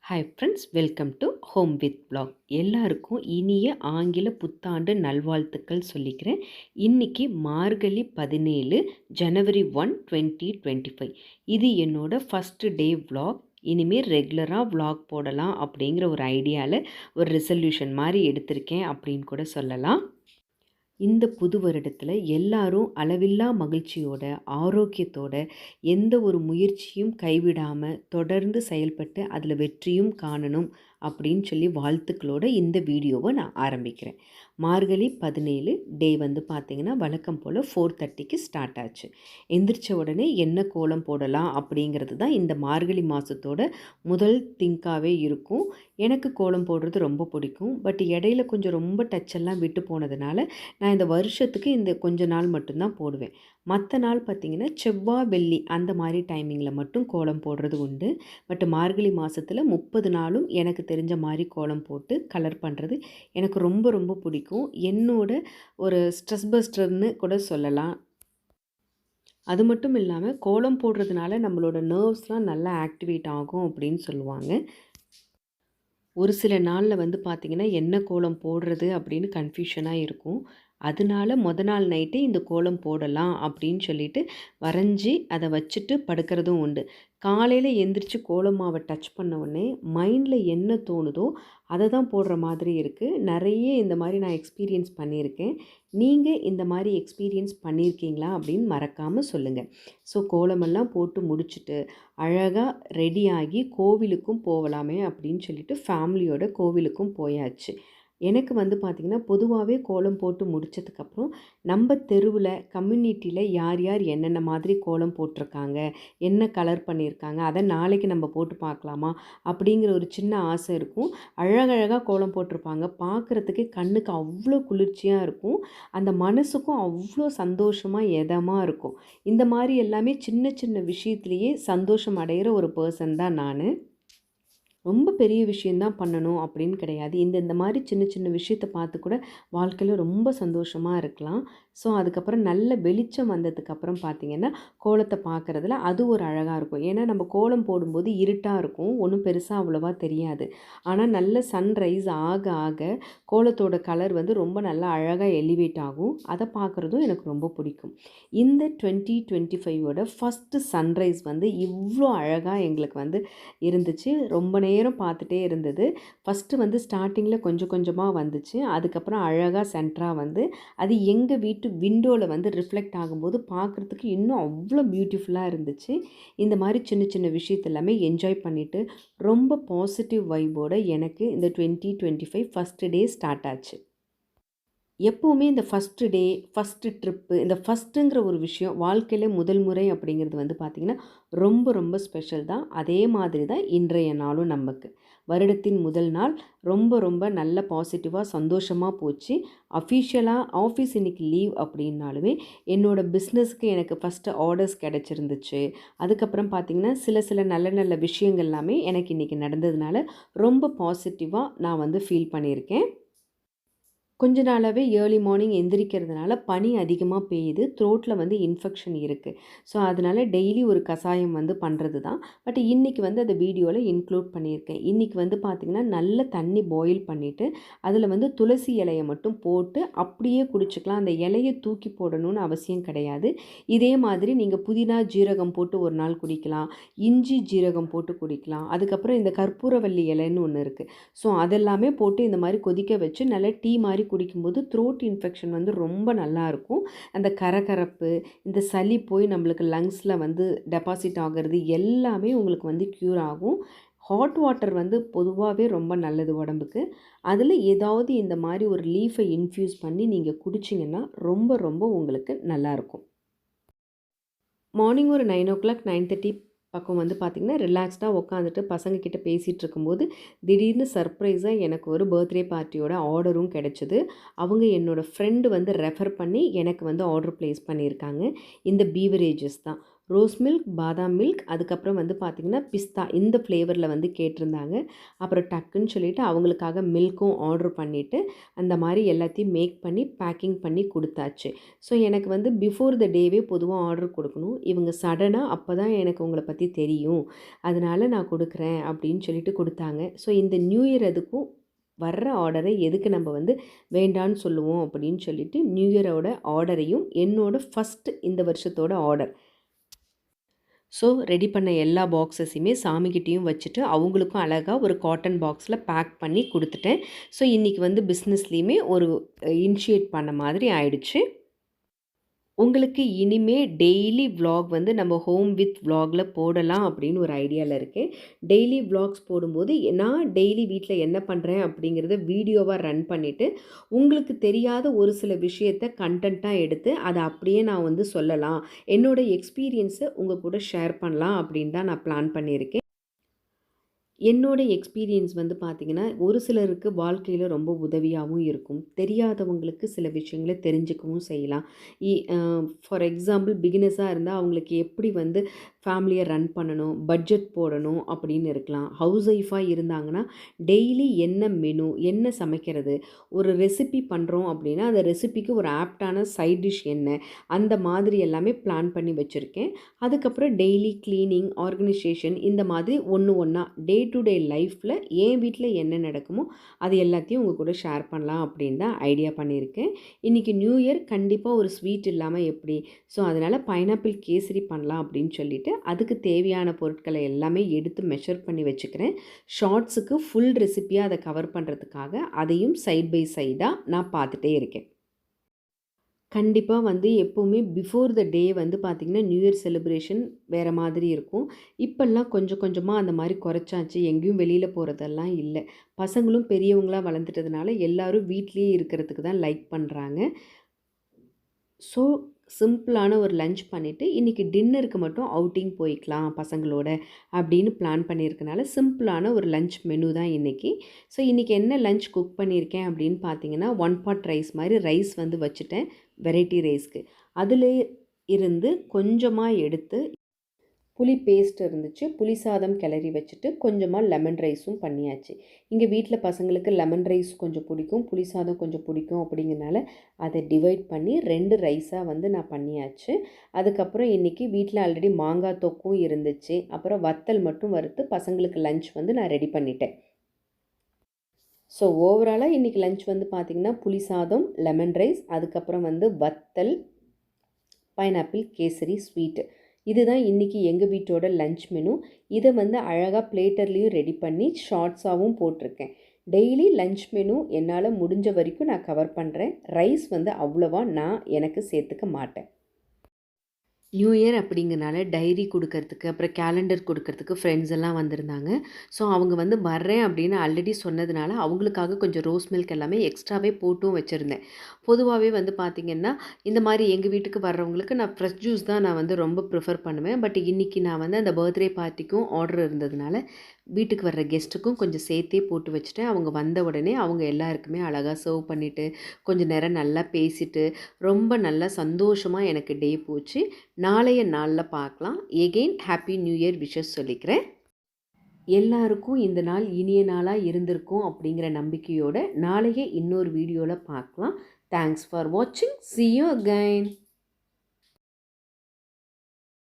Hi friends, welcome to home with blog. எல்லாருக்கும் இனிய ஆங்கில புத்தாண்டு நல்வாழ்த்துக்கள் சொல்லிக்கிறேன். இன்னைக்கு மார்கழி 17 ஜனவரி 1 2025. இது என்னோட ஃபஸ்ட்டு டே vlog. இனிமேல் ரெகுலராக vlog போடலாம் அப்படிங்கிற ஒரு ஐடியாவில் ஒரு ரெசல்யூஷன் மாதிரி எடுத்திருக்கேன் அப்படின்னு கூட சொல்லலாம். இந்த புது வருடத்தில் எல்லாரும் அளவில்லா மகிழ்ச்சியோட, ஆரோக்கியத்தோட, எந்த ஒரு முயற்சியும் கைவிடாமல் தொடர்ந்து செயல்பட்டு அதில் வெற்றியும் காணணும் அப்படின்னு சொல்லி வாழ்த்துக்களோட இந்த வீடியோவை நான் ஆரம்பிக்கிறேன். மார்கழி 17 டே வந்து பார்த்திங்கன்னா வழக்கம் போல் 4:30க்கு ஸ்டார்ட் ஆச்சு. எந்திரிச்ச உடனே என்ன கோலம் போடலாம் அப்படிங்கிறது தான் இந்த மார்கழி மாதத்தோட முதல் திங்காகவே இருக்கும். எனக்கு கோலம் போடுறது ரொம்ப பிடிக்கும். பட் இடையில கொஞ்சம் ரொம்ப டச்செல்லாம் விட்டு போனதுனால நான் இந்த வருஷத்துக்கு இந்த கொஞ்ச நாள் மட்டும்தான் போடுவேன். மற்ற நாள் பார்த்திங்கன்னா செவ்வாய் வெள்ளி அந்த மாதிரி டைமிங்கில் மட்டும் கோலம் போடுறது உண்டு. பட் மார்கழி மாதத்தில் 30 நாளும் எனக்கு தெரிஞ்ச மாதிரி கோலம் போட்டு கலர் பண்ணுறது எனக்கு ரொம்ப ரொம்ப பிடிக்கும். என்னோட ஒரு ஸ்ட்ரெஸ் பஸ்டர்னு கூட சொல்லலாம். அது மட்டும் இல்லாமல் கோலம் போடுறதுனால நம்மளோட நர்வ்ஸ்லாம் நல்லா ஆக்டிவேட் ஆகும் அப்படின்னு சொல்லுவாங்க. ஒரு சில நாளில் வந்து பார்த்திங்கன்னா என்ன கோலம் போடுறது அப்படின்னு கன்ஃபியூஷனாக இருக்கும். அதனால நாள் நைட்டே இந்த கோலம் போடலாம் அப்படின்னு சொல்லிட்டு வரைஞ்சி அதை வச்சுட்டு படுக்கிறதும் உண்டு. காலையில் எந்திரிச்சு கோலம் மாவை டச் பண்ண உடனே மைண்டில் என்ன தோணுதோ அதை தான் போடுற மாதிரி இருக்குது. நிறைய இந்த மாதிரி நான் எக்ஸ்பீரியன்ஸ் பண்ணியிருக்கேன். நீங்கள் இந்த மாதிரி எக்ஸ்பீரியன்ஸ் பண்ணியிருக்கீங்களா அப்படின்னு மறக்காமல் சொல்லுங்கள். ஸோ கோலமெல்லாம் போட்டு முடிச்சுட்டு அழகாக ரெடியாகி கோவிலுக்கும் போகலாமே அப்படின்னு சொல்லிட்டு ஃபேமிலியோட கோவிலுக்கும் போயாச்சு. எனக்கு வந்து பார்த்திங்கன்னா பொதுவாகவே கோலம் போட்டு முடித்ததுக்கப்புறம் நம்ம தெருவில் கம்யூனிட்டியில் யார் யார் என்னென்ன மாதிரி கோலம் போட்டிருக்காங்க, என்ன கலர் பண்ணியிருக்காங்க, அதை நாளைக்கு நம்ம போட்டு பார்க்கலாமா அப்படிங்கிற ஒரு சின்ன ஆசை இருக்கும். அழகழகாக கோலம் போட்டிருப்பாங்க. பார்க்குறதுக்கே கண்ணுக்கு அவ்வளோ குளிர்ச்சியாக இருக்கும். அந்த மனசுக்கும் அவ்வளோ சந்தோஷமாக இதமாக இருக்கும். இந்த மாதிரி எல்லாமே சின்ன சின்ன விஷயத்துலேயே சந்தோஷம் அடைகிற ஒரு பர்சன் தான் நான். ரொம்ப பெரிய விஷயந்தான் பண்ணணும் அப்படின்னு கிடையாது. இந்த மாதிரி சின்ன சின்ன விஷயத்தை பார்த்து கூட வாழ்க்கையில் ரொம்ப சந்தோஷமாக இருக்கலாம். ஸோ அதுக்கப்புறம் நல்ல வெளிச்சம் வந்ததுக்கப்புறம் பார்த்திங்கன்னா கோலத்தை பார்க்குறதுல அது ஒரு அழகாக இருக்கும். ஏன்னா நம்ம கோலம் போடும்போது இருட்டாக இருக்கும், ஒன்றும் பெருசாக அவ்வளோவா தெரியாது. ஆனால் நல்ல சன்ரைஸ் ஆக ஆக கோலத்தோட கலர் வந்து ரொம்ப நல்லா அழகாக எலிவேட் ஆகும். அதை பார்க்குறதும் எனக்கு ரொம்ப பிடிக்கும். இந்த 2025ஓட ஃபஸ்ட்டு சன்ரைஸ் வந்து இவ்வளோ அழகாக எங்களுக்கு வந்து இருந்துச்சு. ரொம்ப நேரம் பார்த்துட்டே இருந்தது. ஃபஸ்ட்டு வந்து ஸ்டார்டிங்கில் கொஞ்சம் கொஞ்சமாக வந்துச்சு. அதுக்கப்புறம் அழகாக சென்டராக வந்து அது எங்கள் வீட்டு விண்டோவில் வந்து ரிஃப்ளெக்ட் ஆகும்போது பார்க்குறதுக்கு இன்னும் அவ்வளோ பியூட்டிஃபுல்லாக இருந்துச்சு. இந்த மாதிரி சின்ன சின்ன விஷயத்தை எல்லாமே என்ஜாய் பண்ணிவிட்டு ரொம்ப பாசிட்டிவ் வைபோடு எனக்கு இந்த 2025 ஃபஸ்ட்டு டே ஸ்டார்ட் ஆச்சு. எப்போவுமே இந்த ஃபஸ்ட்டு டே, ஃபஸ்ட்டு ட்ரிப்பு, இந்த ஃபஸ்ட்டுங்கிற ஒரு விஷயம் வாழ்க்கையில் முதல் முறை அப்படிங்கிறது வந்து பார்த்திங்கன்னா ரொம்ப ரொம்ப ஸ்பெஷல் தான். அதே மாதிரி தான் இன்றைய நாளும் நமக்கு. வருடத்தின் முதல் நாள் ரொம்ப ரொம்ப நல்ல பாசிட்டிவாக சந்தோஷமாக போச்சு. அஃபிஷியலாக ஆஃபீஸ் இன்றைக்கி லீவ் அப்படின்னாலுமே என்னோடய பிஸ்னஸ்க்கு எனக்கு ஃபஸ்ட்டு ஆர்டர்ஸ் கிடச்சிருந்துச்சு. அதுக்கப்புறம் பார்த்திங்கன்னா சில நல்ல நல்ல விஷயங்கள் எல்லாமே எனக்கு இன்றைக்கி நடந்ததுனால ரொம்ப பாசிட்டிவாக நான் வந்து ஃபீல் பண்ணியிருக்கேன். கொஞ்ச நாளாகவே ஏர்லி மார்னிங் எந்திரிக்கிறதுனால பனி அதிகமாக பெய்யுது. த்ரோட்டில் வந்து இன்ஃபெக்ஷன் இருக்குது. ஸோ அதனால் டெய்லி ஒரு கஷாயம் வந்து பண்ணுறது தான். பட் இன்றைக்கி வந்து அதை வீடியோவில் இன்க்ளூட் பண்ணியிருக்கேன். இன்றைக்கி வந்து பார்த்திங்கன்னா நல்ல தண்ணி பாயில் பண்ணிவிட்டு அதில் வந்து துளசி இலையை மட்டும் போட்டு அப்படியே குடிச்சிக்கலாம். அந்த இலையை தூக்கி போடணும்னு அவசியம் கிடையாது. இதே மாதிரி நீங்கள் புதினா ஜீரகம் போட்டு ஒரு நாள் குடிக்கலாம், இஞ்சி ஜீரகம் போட்டு குடிக்கலாம். அதுக்கப்புறம் இந்த கற்பூரவள்ளி இலைன்னு ஒன்று இருக்குது. ஸோ அதெல்லாமே போட்டு இந்த மாதிரி கொதிக்க வச்சு நல்லா டீ மாதிரி குடிக்கும்போது த்ரோட் இன்ஃபெக்ஷன் வந்து ரொம்ப நல்லாயிருக்கும். அந்த கரகரப்பு, இந்த சளி போய் நம்மளுக்கு லங்ஸில் வந்து டெபாசிட் ஆகிறது எல்லாமே உங்களுக்கு வந்து க்யூர் ஆகும். ஹாட் வாட்டர் வந்து பொதுவாகவே ரொம்ப நல்லது உடம்புக்கு. அதில் ஏதாவது இந்த மாதிரி ஒரு லீஃபை இன்ஃப்யூஸ் பண்ணி நீங்கள் குடிச்சிங்கன்னா ரொம்ப ரொம்ப உங்களுக்கு நல்லாயிருக்கும். மார்னிங் ஒரு 9:00 9:30 பக்கம் வந்து பார்த்திங்கன்னா ரிலாக்ஸ்டாக உட்காந்துட்டு பசங்கக்கிட்ட பேசிகிட்டு இருக்கும்போது திடீர்னு சர்ப்ரைஸாக எனக்கு ஒரு பர்த்டே பார்ட்டியோட ஆர்டரும் கிடச்சிது. அவங்க என்னோடய ஃப்ரெண்டு வந்து ரெஃபர் பண்ணி எனக்கு வந்து ஆர்டர் ப்ளேஸ் பண்ணியிருக்காங்க. இந்த பீவரேஜஸ் தான். ரோஸ் மில்க், பாதாம் மில்க், அதுக்கப்புறம் வந்து பார்த்திங்கன்னா பிஸ்தா இந்த ஃப்ளேவரில் வந்து கேட்டிருந்தாங்க. அப்புறம் டக்குன்னு சொல்லிவிட்டு அவங்களுக்காக மில்க்கும் ஆர்டர் பண்ணிவிட்டு அந்த மாதிரி எல்லாத்தையும் மேக் பண்ணி பேக்கிங் பண்ணி கொடுத்தாச்சு. ஸோ எனக்கு வந்து பிஃபோர் த டேவே பொதுவாக ஆர்டர் கொடுக்கணும். இவங்க சடனாக அப்போ தான் எனக்கு உங்களை பற்றி தெரியும், அதனால் நான் கொடுக்குறேன் அப்படின்னு சொல்லிட்டு கொடுத்தாங்க. ஸோ இந்த நியூ இயர் அதுக்கும் வர்ற ஆர்டரை எதுக்கு நம்ம வந்து வேண்டான்னு சொல்லுவோம் அப்படின்னு சொல்லிட்டு நியூ இயரோட ஆர்டரையும் என்னோட ஃபஸ்ட்டு இந்த வருஷத்தோட ஆர்டர் ஸோ ரெடி பண்ண எல்லா பாக்ஸஸையுமே சாமிக்கிட்டேயும் வச்சுட்டு அவங்களுக்கும் அழகாக ஒரு காட்டன் பாக்ஸில் பேக் பண்ணி கொடுத்துட்டேன். ஸோ இன்றைக்கி வந்து பிஸ்னஸ்லேயுமே ஒரு இனிஷியேட் பண்ண மாதிரி ஆயிடுச்சு. உங்களுக்கு இனிமே டெய்லி விலாக் வந்து நம்ம ஹோம் வித் விலாகில் போடலாம் அப்படின்னு ஒரு ஐடியாவில் இருக்கேன். டெய்லி விலாக்ஸ் போடும்போது நான் டெய்லி வீட்டில் என்ன பண்ணுறேன் அப்படிங்கிறத வீடியோவாக ரன் பண்ணிவிட்டு உங்களுக்கு தெரியாத ஒரு சில விஷயத்தை கண்டென்ட்டாக எடுத்து அதை அப்படியே நான் வந்து சொல்லலாம், என்னோடய எக்ஸ்பீரியன்ஸை உங்கள் கூட ஷேர் பண்ணலாம் அப்படின்னு தான் நான் பிளான் பண்ணியிருக்கேன். என்னோடய எக்ஸ்பீரியன்ஸ் வந்து பார்த்திங்கன்னா ஒரு சிலருக்கு வாழ்க்கையில் ரொம்ப உதவியாகவும் இருக்கும். தெரியாதவங்களுக்கு சில விஷயங்களை தெரிஞ்சுக்கவும் செய்யலாம். ஃபார் எக்ஸாம்பிள் பிகினர்ஸாக இருந்தால் அவங்களுக்கு எப்படி வந்து ஃபேமிலியை ரன் பண்ணணும், பட்ஜெட் போடணும் அப்படின்னு இருக்கலாம். ஹவுஸ் ஒய்ஃபாக இருந்தாங்கன்னா டெய்லி என்ன மெனு, என்ன சமைக்கிறது, ஒரு ரெசிபி பண்ணுறோம் அப்படின்னா அந்த ரெசிபிக்கு ஒரு ஆப்டான சைட் டிஷ் என்ன, அந்த மாதிரி எல்லாமே பிளான் பண்ணி வச்சுருக்கேன். அதுக்கப்புறம் டெய்லி க்ளீனிங், ஆர்கனைசேஷன் இந்த மாதிரி ஒன்று ஒன்றா டே டு டே லைஃப்பில் என் வீட்டில் என்ன நடக்குமோ அது எல்லாத்தையும் உங்கள் கூட ஷேர் பண்ணலாம் அப்படின்னு தான் ஐடியா பண்ணியிருக்கேன். இன்றைக்கி நியூ இயர் கண்டிப்பாக ஒரு ஸ்வீட் இல்லாமல் எப்படி, ஸோ அதனால் பைனாப்பிள் கேசரி பண்ணலாம் அப்படின்னு சொல்லிட்டு அதுக்கு தேவையான பொருட்களை எல்லாமே எடுத்து மெஷர் பண்ணி வச்சுக்கிறேன். ஷார்ட்ஸுக்கு ஃபுல் ரெசிப்பியாக அதை கவர் பண்ணுறதுக்காக அதையும் சைட் பை சைடாக நான் பார்த்துட்டே இருக்கேன். கண்டிப்பாக வந்து எப்போவுமே பிஃபோர் த டே வந்து பார்த்திங்கன்னா நியூ இயர் செலிப்ரேஷன் வேறு மாதிரி இருக்கும். இப்போல்லாம் கொஞ்சம் கொஞ்சமாக அந்த மாதிரி குறைச்சாச்சு. எங்கேயும் வெளியில் போகிறதெல்லாம் இல்லை. பசங்களும் பெரியவங்களாக வளர்ந்துட்டதுனால எல்லோரும் வீட்லேயே இருக்கிறதுக்கு தான் லைக் பண்ணுறாங்க. ஸோ சிம்பிளான ஒரு லஞ்ச் பண்ணிவிட்டு இன்றைக்கி டின்னருக்கு மட்டும் அவுட்டிங் போய்க்கலாம் பசங்களோட அப்படின்னு பிளான் பண்ணியிருக்கனால சிம்பிளான ஒரு லஞ்ச் மெனு தான் இன்றைக்கி. ஸோ இன்றைக்கி என்ன லஞ்ச் குக் பண்ணியிருக்கேன் அப்படின்னு பார்த்தீங்கன்னா 1 பாட் ரைஸ் மாதிரி ரைஸ் வந்து வச்சுட்டேன் வெரைட்டி ரைஸ்க்கு. அதில் இருந்து கொஞ்சமாக எடுத்து புளி பேஸ்ட் இருந்துச்சு, புளி சாதம் கிளறி வச்சுட்டு கொஞ்சமாக லெமன் ரைஸும் பண்ணியாச்சு. இங்கே வீட்டில் பசங்களுக்கு லெமன் ரைஸ் கொஞ்சம் பிடிக்கும், புளி சாதம் கொஞ்சம் பிடிக்கும் அப்படிங்கிறனால அதை டிவைட் பண்ணி 2 ரைஸாக வந்து நான் பண்ணியாச்சு. அதுக்கப்புறம் இன்றைக்கி வீட்டில் ஆல்ரெடி மாங்காய் தொக்கும் இருந்துச்சு. அப்புறம் வத்தல் மட்டும் வறுத்து பசங்களுக்கு லஞ்ச் வந்து நான் ரெடி பண்ணிட்டேன். ஸோ ஓவராலாக இன்றைக்கி லஞ்ச் வந்து பார்த்திங்கன்னா புளி சாதம், லெமன் ரைஸ், அதுக்கப்புறம் வந்து வத்தல், பைனாப்பிள் கேசரி ஸ்வீட்டு. இதுதான் இன்றைக்கி எங்கள் வீட்டோட லஞ்ச் மெனு. இதை வந்து அழகாக பிளேட்டர்லேயும் ரெடி பண்ணி ஷார்ட்ஸாகவும் போட்டிருக்கேன். டெய்லி லஞ்ச் மெனு என்னால் முடிஞ்ச வரைக்கும் நான் கவர் பண்ணுறேன். ரைஸ் வந்து அவ்வளோவா நான் எனக்கு சேர்த்துக்க மாட்டேன். நியூ இயர் அப்படிங்கிறனால டைரி கொடுக்கறதுக்கு, அப்புறம் கேலண்டர் கொடுக்கறதுக்கு ஃப்ரெண்ட்ஸ் எல்லாம் வந்திருந்தாங்க. ஸோ அவங்க வந்து வர்றேன் அப்படின்னு ஆல்ரெடி சொன்னதுனால அவங்களுக்காக கொஞ்சம் ரோஸ் மில்க் எல்லாமே எக்ஸ்ட்ராவே போட்டும் வச்சுருந்தேன். பொதுவாகவே வந்து பார்த்திங்கன்னா இந்த மாதிரி எங்கள் வீட்டுக்கு வர்றவங்களுக்கு நான் ஃப்ரெஷ் ஜூஸ் தான் நான் வந்து ரொம்ப ப்ரிஃபர் பண்ணுவேன். பட் இன்றைக்கி நான் வந்து அந்த பர்த்டே பார்ட்டிக்கும் ஆர்டர் இருந்ததுனால வீட்டுக்கு வர்ற கெஸ்ட்டுக்கும் கொஞ்சம் சேர்த்தே போட்டு வச்சுட்டேன். அவங்க வந்த உடனே அவங்க எல்லாருக்குமே அழகாக சர்வ் பண்ணிவிட்டு கொஞ்சம் நேரம் நல்லா பேசிட்டு ரொம்ப நல்லா சந்தோஷமாக எனக்கு டே போச்சு. நாளைய நாளில் பார்க்கலாம். Again happy new year wishes சொல்லிக்கிறேன். எல்லாருக்கும் இந்த நாள் இனிய நாளாக இருந்திருக்கும் அப்படிங்கிற நம்பிக்கையோடு நாளையே இன்னொரு வீடியோவில் பார்க்கலாம். தேங்க்ஸ் ஃபார் வாட்சிங். See you again.